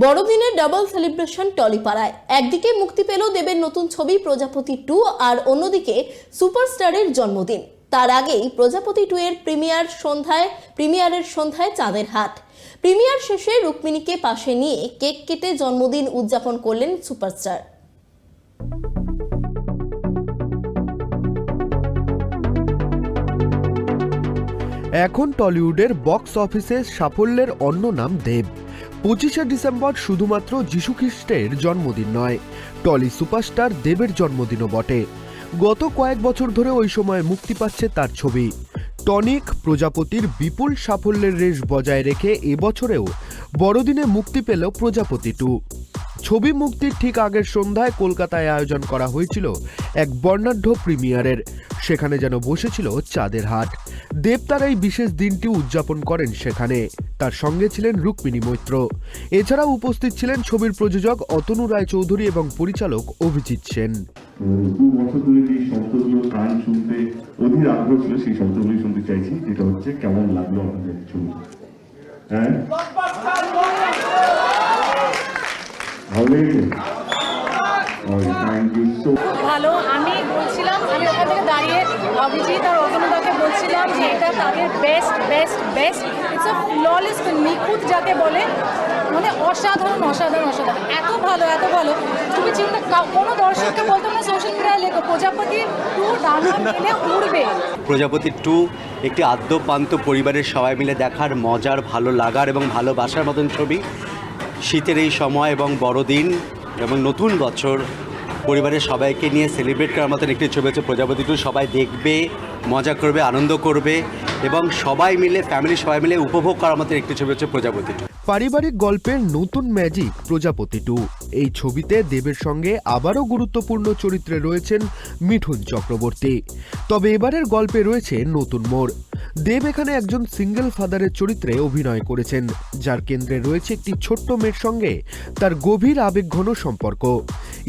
বড়দিনের double celebration টলিপাড়ায়। একদিকে মুক্তি পেল দেবের নতুন ছবি প্রজাপতি 2 আর অন্যদিকে সুপারস্টারের জন্মদিন। তার আগেই প্রজাপতি 2 এর প্রিমিয়ারের সন্ধ্যায় চাঁদের হাট। প্রিমিয়ার শেষে রুক্মিণীকে পাশে নিয়ে কেক কেটে জন্মদিন উদযাপন করলেন সুপারস্টার। এখন টলিউডের বক্স অফিসে সাফল্যের অন্য নাম দেব। 25শে ডিসেম্বর শুধুমাত্র যিশু খ্রিস্টের জন্মদিন নয়, টলি সুপারস্টার দেবের জন্মদিনও বটে। গত কয়েক বছর ধরে ওই সময় মুক্তি পাচ্ছে তার ছবি। টনিক প্রজাপতির বিপুল সাফল্যের রেশ বজায় রেখে এবছরেও বড়দিনে মুক্তি পেল প্রজাপতি 2। ছবি মুক্তির ঠিক আগের সন্ধ্যায় কলকাতায় আয়োজন করা হয়েছিল এক বর্ণাঢ্য প্রিমিয়ারের। সেখানে যেন বসেছিল চাঁদের হাট। দেব তার এই বিশেষ দিনটি উদযাপন করেন সেখানে। তার সঙ্গে ছিলেন রুক্মিণী মৈত্র। এছাড়াও উপস্থিত ছিলেন ছবির প্রযোজক অতনু রায়চৌধুরী এবং পরিচালক অভিজিৎ সেন। 2 বছর ধরে যে শব্দগুলো গান শুনতে অধীর আগ্রহ ছিল, সেই শব্দগুলোই শুনতে চাইছি, যেটা হচ্ছে কেমন লাগলো আমাদের ছবি। হ্যাঁ, ভালো লেগেছে? থ্যাংক ইউ সো ভালো। আমি বলছিলাম, আমি ওখান থেকে দাঁড়িয়ে অভিজিৎ আর অতনুদাকে বলছিলাম যে এটা তাদের best best best, it's a flawless, নিখুঁত যাকে বলে, মানে অসাধারণ অসাধারণ অসাধারণ, এত ভালো এত ভালো। তুমি চিন্তা, কোনো দর্শককে বলতো না সোশ্যাল মিডিয়ায় লেখো প্রজাপতি 2 ডানা মেলে উড়বে। প্রজাপতি 2 একটি আদ্যপান্ত পরিবারের সবাই মিলে দেখার মজার, ভালো লাগার এবং ভালোবাসার মতন ছবি। শীতের এই সময় এবং বড়দিন এবং নতুন বছর পরিবারের সবাইকে নিয়ে সেলিব্রেট করার মতন একটি ছবি হচ্ছে প্রজাপতি 2। সবাই দেখবে, মজা করবে, আনন্দ করবে এবং সবাই মিলে, ফ্যামিলি সবাই মিলে উপভোগ করার মতন একটি ছবি হচ্ছে প্রজাপতি 2। পারিবারিক গল্পের নতুন ম্যাজিক প্রজাপতি 2। এই ছবিতে দেবের সঙ্গে আবারও গুরুত্বপূর্ণ চরিত্রে রয়েছেন মিঠুন চক্রবর্তী। তবে এবারের গল্পে রয়েছে নতুন মোড়। দেব এখানে একজন সিঙ্গেল ফাদারের চরিত্রে অভিনয় করেছেন, যার কেন্দ্রে রয়েছে একটি ছোট্ট মেয়ের সঙ্গে তার গভীর আবেগঘন সম্পর্ক।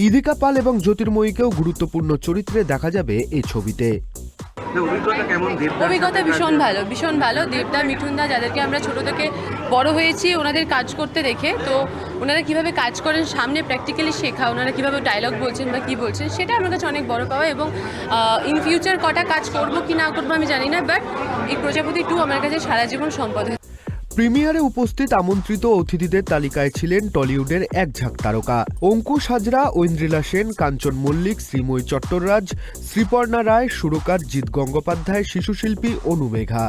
ইদিকা পাল এবং জ্যোতির্ময়ীকেও গুরুত্বপূর্ণ চরিত্রে দেখা যাবে এই ছবিতে। অভিজ্ঞতা ভীষণ ভালো, ভীষণ ভালো। দেবদা, মিঠুনদা, যাদেরকে আমরা ছোটো থেকে বড় হয়েছি ওনাদের কাজ করতে দেখে, তো ওনারা কীভাবে কাজ করেন সামনে প্র্যাকটিক্যালি শেখা, ওনারা কীভাবে ডায়লগ বলছেন বা কী বলছেন, সেটা আমার কাছে অনেক বড় পাওয়া। এবং ইন ফিউচার কটা কাজ করবো কি না করবো আমি জানি না, বাট এই প্রজাপতি 2 আমার কাছে সারা জীবন সম্পদ। প্রিমিয়ারে উপস্থিত আমন্ত্রিত অতিথিদের তালিকায় ছিলেন টলিউডের এক ঝাঁক তারকা। অঙ্কুশ হাজরা, ঐন্দ্রিলা সেন, কাঞ্চন মল্লিক, শ্রীময়ী চট্টরাজ, শ্রীপর্ণা রায়, সুরকার জিৎ গঙ্গোপাধ্যায়, শিশুশিল্পী অনু মেঘা।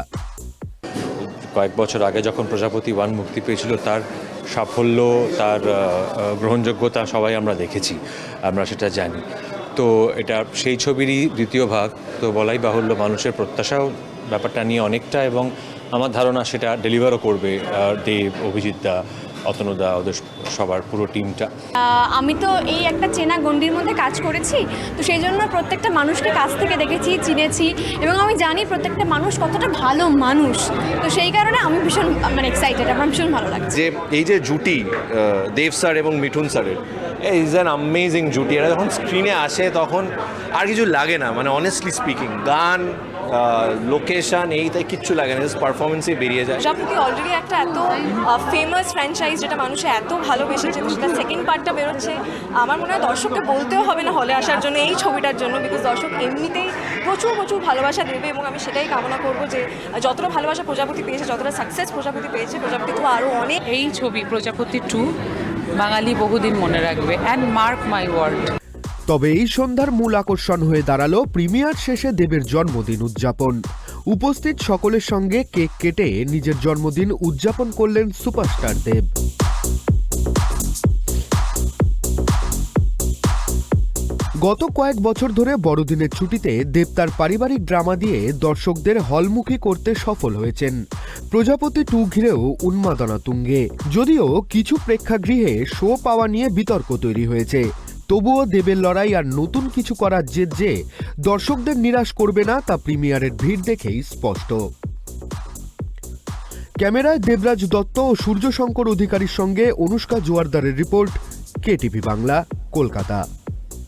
কয়েক বছর আগে যখন প্রজাপতি 1 মুক্তি পেয়েছিল, তার সাফল্য, তার গ্রহণযোগ্যতা সবাই আমরা দেখেছি, আমরা সেটা জানি। তো এটা সেই ছবিরই দ্বিতীয় ভাগ, তো বলাই বাহুল্য মানুষের প্রত্যাশাও ব্যাপারটা নিয়ে অনেকটা, এবং আমার ধারণা সেটা ডেলিভারও করবে দেব, অভিজিৎদা, অতনুদা, ওদের সবার পুরো টিমটা। আমি তো এই একটা চেনা গণ্ডির মধ্যে কাজ করেছি, তো সেই জন্য প্রত্যেকটা মানুষকে কাছ থেকে দেখেছি, চিনেছি, এবং আমি জানি প্রত্যেকটা মানুষ কতটা ভালো মানুষ। তো সেই কারণে আমি ভীষণ এক্সাইটেড, আমার ভীষণ ভালো লাগছে। যে এই যে জুটি দেব স্যার এবং মিঠুন স্যারের, ইজ অ্যান অ্যামেজিং জুটি। এরা যখন স্ক্রিনে আসে তখন আর কিছু লাগে না, মানে অনেস্টলি স্পিকিং, গান, লোকেশন, তাই কিচ্ছু লাগে না, জাস্ট পারফরমেন্সে বেরিয়ে যায়। প্রজাপতি অলরেডি একটা এত ফেমাস ফ্র্যাঞ্চাইজ, যেটা মানুষে এত ভালোবেসেছে, সেটা সেকেন্ড পার্টটা বেরোচ্ছে। আমার মনে হয় দর্শককে বলতেও হবে না হলে আসার জন্য, এই ছবিটার জন্য, বিকজ দর্শক এমনিতেই প্রচুর প্রচুর ভালোবাসা দেবে, এবং আমি সেটাই কামনা করবো যে যতটা ভালোবাসা প্রজাপতি পেয়েছে, যতটা সাকসেস প্রজাপতি পেয়েছে, প্রজাপতি তো আরও অনেক। এই ছবি প্রজাপতি 2 বাঙালি বহুদিন মনে রাখবে, অ্যান্ড মার্ক মাই ওয়ার্ড। তবে এই সন্ধ্যার মূল আকর্ষণ হয়ে দাঁড়ালো প্রিমিয়ার শেষে দেবের জন্মদিন উদযাপন। উপস্থিত সকলের সঙ্গে কেক কেটে নিজের জন্মদিন উদযাপন করলেন সুপারস্টার দেব। গত কয়েক বছর ধরে বড়দিনের ছুটিতে দেব তার পারিবারিক ড্রামা দিয়ে দর্শকদের হলমুখী করতে সফল হয়েছেন। প্রজাপতি 2 ঘিরেও উন্মাদনা তুঙ্গে, যদিও কিছু প্রেক্ষাগৃহে শো পাওয়া নিয়ে বিতর্ক তৈরি হয়েছে। তবুও দেবের লড়াই আর নতুন কিছু করার জেদ যে দর্শকদের নিরাশ করবে না, তা প্রিমিয়ারের ভিড় দেখেই স্পষ্ট। ক্যামেরায় দেবরাজ দত্ত ও সূর্য শঙ্কর অধিকারীর সঙ্গে অনুষ্কা জোয়ারদারের রিপোর্ট, কেটিভি বাংলা, কলকাতা।